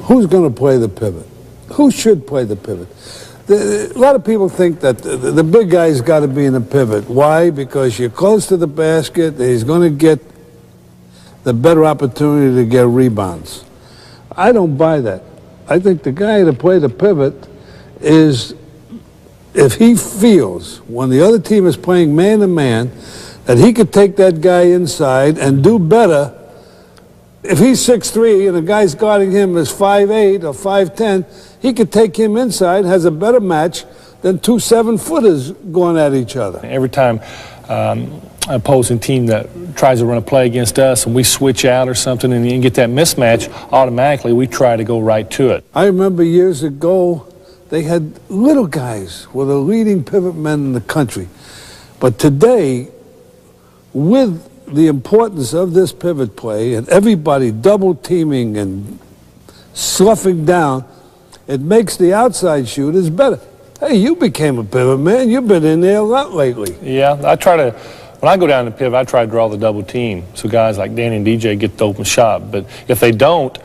who's going to play the pivot? Who should play the pivot? A lot of people think that the big guy's got to be in the pivot. Why? Because you're close to the basket. He's going to get the better opportunity to get rebounds. I don't buy that. I think the guy to play the pivot is, if he feels when the other team is playing man-to-man that he could take that guy inside and do better. If he's 6'3" and the guy's guarding him is 5'8" or 5'10", he could take him inside, has a better match than two 7-footers going at each other. Every time an opposing team that tries to run a play against us and we switch out or something and you get that mismatch, automatically we try to go right to it. I remember years ago they had little guys were the leading pivot men in the country. But today, with the importance of this pivot play and everybody double teaming and sloughing down, it makes the outside shooters better. Hey, you became a pivot man. You've been in there a lot lately. Yeah, when I go down to pivot, I try to draw the double team so guys like Danny and DJ get the open shot. But if they don't,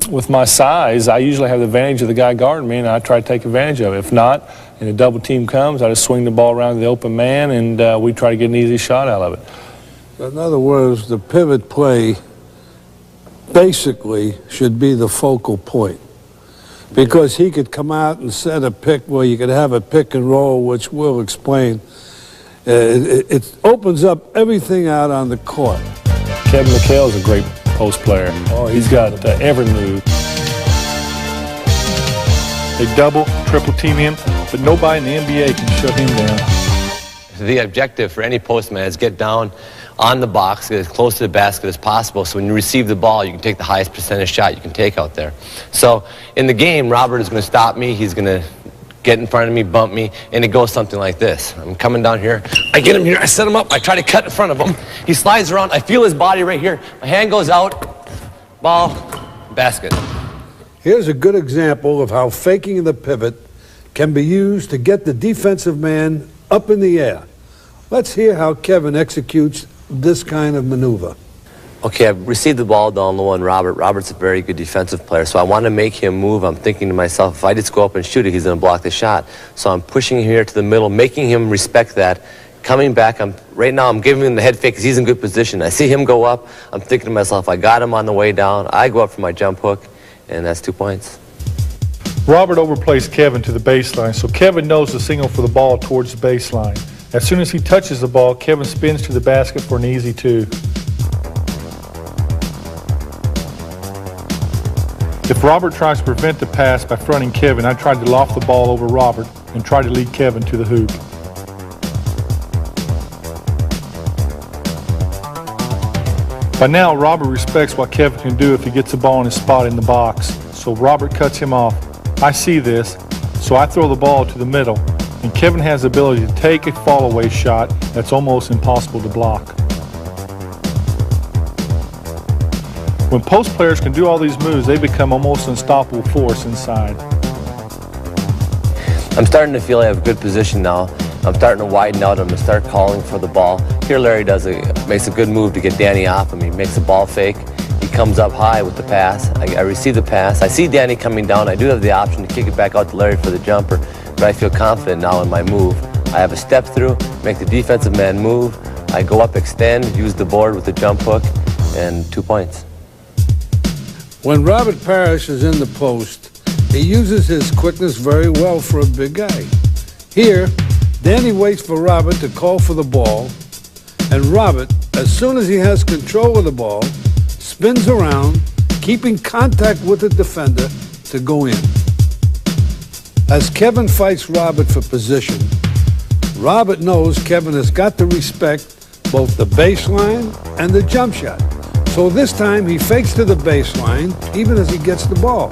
with my size, I usually have the advantage of the guy guarding me, and I try to take advantage of it. If not, and a double team comes, I just swing the ball around to the open man, and we try to get an easy shot out of it. In other words, the pivot play basically should be the focal point, because he could come out and set a pick where you could have a pick and roll, which we'll explain. It opens up everything out on the court. Kevin McHale is a great post player. Oh, he's got every move. They double, triple team him, but nobody in the NBA can shut him down. The objective for any postman is get down on the box, get as close to the basket as possible, so when you receive the ball, you can take the highest percentage shot you can take out there. So in the game, Robert is going to stop me, he's going to get in front of me, bump me, and it goes something like this. I'm coming down here, I get him here, I set him up, I try to cut in front of him, he slides around, I feel his body right here, my hand goes out, ball, basket. Here's a good example of how faking the pivot can be used to get the defensive man up in the air. Let's hear how Kevin executes this kind of maneuver. Okay, I've received the ball down low on Robert. Robert's a very good defensive player, so I want to make him move. I'm thinking to myself, if I just go up and shoot it, he's going to block the shot. So I'm pushing him here to the middle, making him respect that. Coming back, right now I'm giving him the head fake because he's in good position. I see him go up. I'm thinking to myself, I got him on the way down. I go up for my jump hook, and that's 2 points. Robert overplays Kevin to the baseline, so Kevin knows the signal for the ball towards the baseline. As soon as he touches the ball, Kevin spins to the basket for an easy 2. If Robert tries to prevent the pass by fronting Kevin, I try to loft the ball over Robert and try to lead Kevin to the hoop. By now, Robert respects what Kevin can do if he gets the ball in his spot in the box, so Robert cuts him off. I see this, so I throw the ball to the middle, and Kevin has the ability to take a fall-away shot that's almost impossible to block. When post players can do all these moves, they become almost an unstoppable force inside. I'm starting to feel I have a good position now. I'm starting to widen out. I'm going to start calling for the ball. Here Larry makes a good move to get Danny off him. He makes a ball fake. He comes up high with the pass. I receive the pass. I see Danny coming down. I do have the option to kick it back out to Larry for the jumper, but I feel confident now in my move. I have a step through, make the defensive man move. I go up, extend, use the board with the jump hook, and 2 points. When Robert Parrish is in the post, he uses his quickness very well for a big guy. Here, Danny waits for Robert to call for the ball, and Robert, as soon as he has control of the ball, spins around, keeping contact with the defender to go in. As Kevin fights Robert for position, Robert knows Kevin has got to respect both the baseline and the jump shot. So this time he fakes to the baseline, even as he gets the ball.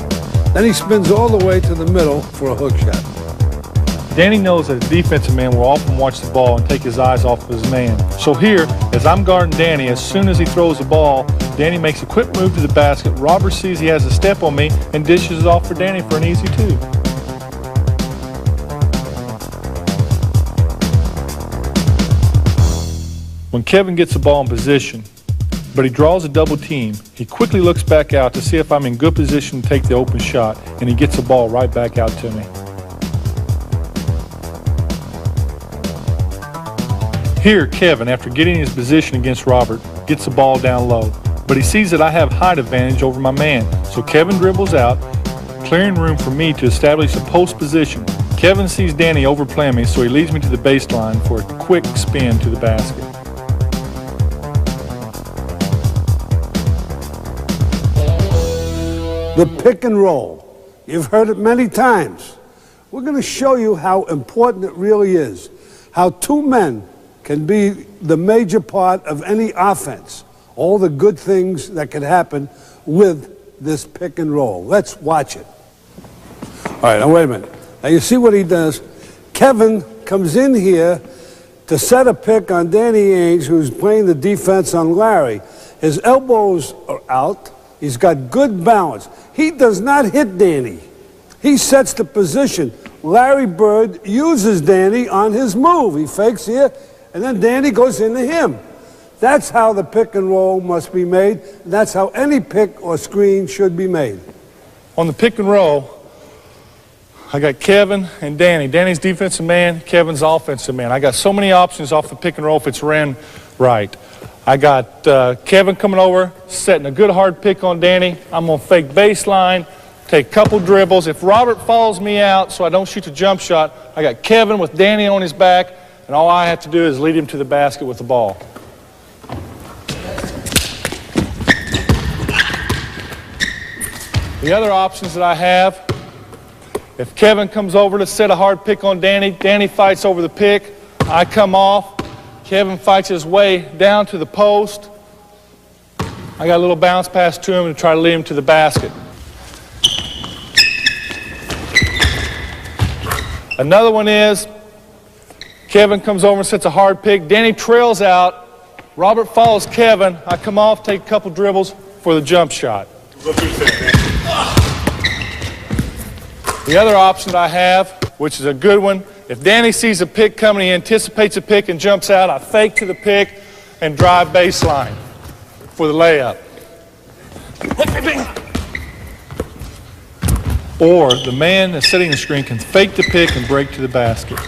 Then he spins all the way to the middle for a hook shot. Danny knows that a defensive man will often watch the ball and take his eyes off of his man. So here, as I'm guarding Danny, as soon as he throws the ball, Danny makes a quick move to the basket. Robert sees he has a step on me and dishes it off for Danny for an easy 2. When Kevin gets the ball in position, but he draws a double team. He quickly looks back out to see if I'm in good position to take the open shot, and he gets the ball right back out to me. Here, Kevin, after getting his position against Robert, gets the ball down low, but he sees that I have height advantage over my man, so Kevin dribbles out, clearing room for me to establish a post position. Kevin sees Danny overplaying me, so he leads me to the baseline for a quick spin to the basket. The pick and roll. You've heard it many times. We're going to show you how important it really is, how two men can be the major part of any offense, all the good things that can happen with this pick and roll. Let's watch it. All right, now wait a minute. Now you see what he does? Kevin comes in here to set a pick on Danny Ainge, who's playing the defense on Larry. His elbows are out. He's got good balance. He does not hit Danny. He sets the position. Larry Bird uses Danny on his move. He fakes here, and then Danny goes into him. That's how the pick and roll must be made. That's how any pick or screen should be made. On the pick and roll, I got Kevin and Danny. Danny's defensive man, Kevin's offensive man. I got so many options off the pick and roll if it's ran right. I got Kevin coming over, setting a good hard pick on Danny. I'm going to fake baseline, take a couple dribbles. If Robert follows me out so I don't shoot the jump shot, I got Kevin with Danny on his back, and all I have to do is lead him to the basket with the ball. The other options that I have, if Kevin comes over to set a hard pick on Danny, Danny fights over the pick, I come off, Kevin fights his way down to the post. I got a little bounce pass to him to try to lead him to the basket. Another one is, Kevin comes over and sets a hard pick, Danny trails out, Robert follows Kevin, I come off, take a couple dribbles for the jump shot. The other option that I have, which is a good one, if Danny sees a pick coming, he anticipates a pick and jumps out, I fake to the pick and drive baseline for the layup. Or the man that's setting the screen can fake the pick and break to the basket.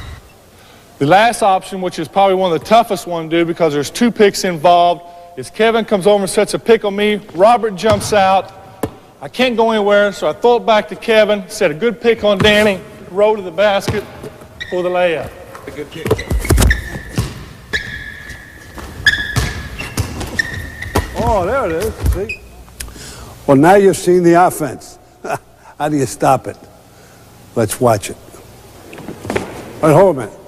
The last option, which is probably one of the toughest one to do because there's two picks involved, is Kevin comes over and sets a pick on me, Robert jumps out, I can't go anywhere, so I throw it back to Kevin, set a good pick on Danny, roll to the basket for the layup. A good kick. Oh, there it is. See? Well, now you've seen the offense. How do you stop it? Let's watch it. All right, hold a minute.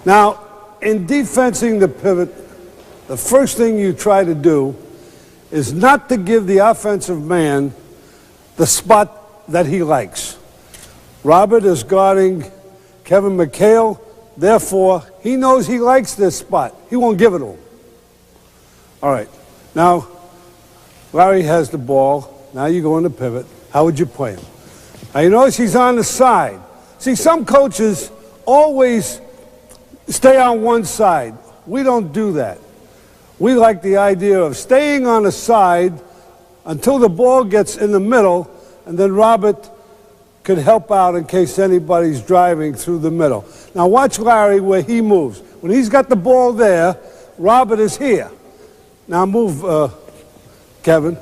Now, in defensing the pivot, the first thing you try to do is not to give the offensive man the spot that he likes. Robert is guarding Kevin McHale, therefore he knows he likes this spot. He won't give it to him. All right, now Larry has the ball. Now you go in the pivot. How would you play him? Now you notice he's on the side. See, some coaches always stay on one side. We don't do that. We like the idea of staying on the side until the ball gets in the middle, and then Robert could help out in case anybody's driving through the middle. Now watch Larry where he moves. When he's got the ball there, Robert is here. Now move, Kevin.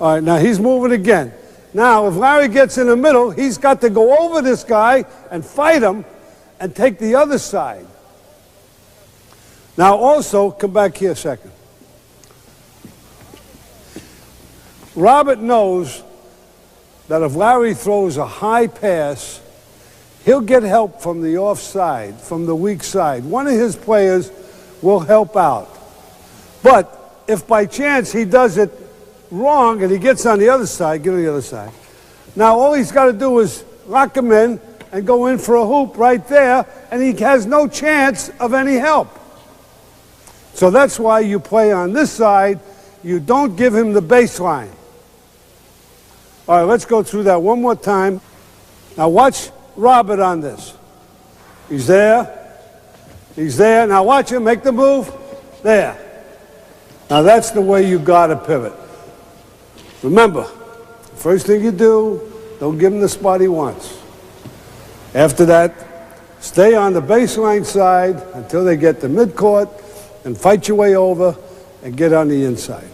All right, now he's moving again. Now, if Larry gets in the middle, he's got to go over this guy and fight him and take the other side. Now also, come back here a second. Robert knows that if Larry throws a high pass, he'll get help from the offside, from the weak side. One of his players will help out. But if by chance he does it wrong and he gets on the other side, get on the other side. Now all he's got to do is lock him in and go in for a hoop right there, and he has no chance of any help. So that's why you play on this side. You don't give him the baseline. All right, let's go through that one more time. Now watch Robert on this. He's there. He's there. Now watch him make the move. There. Now that's the way you got to pivot. Remember, first thing you do, don't give him the spot he wants. After that, stay on the baseline side until they get to midcourt and fight your way over and get on the inside.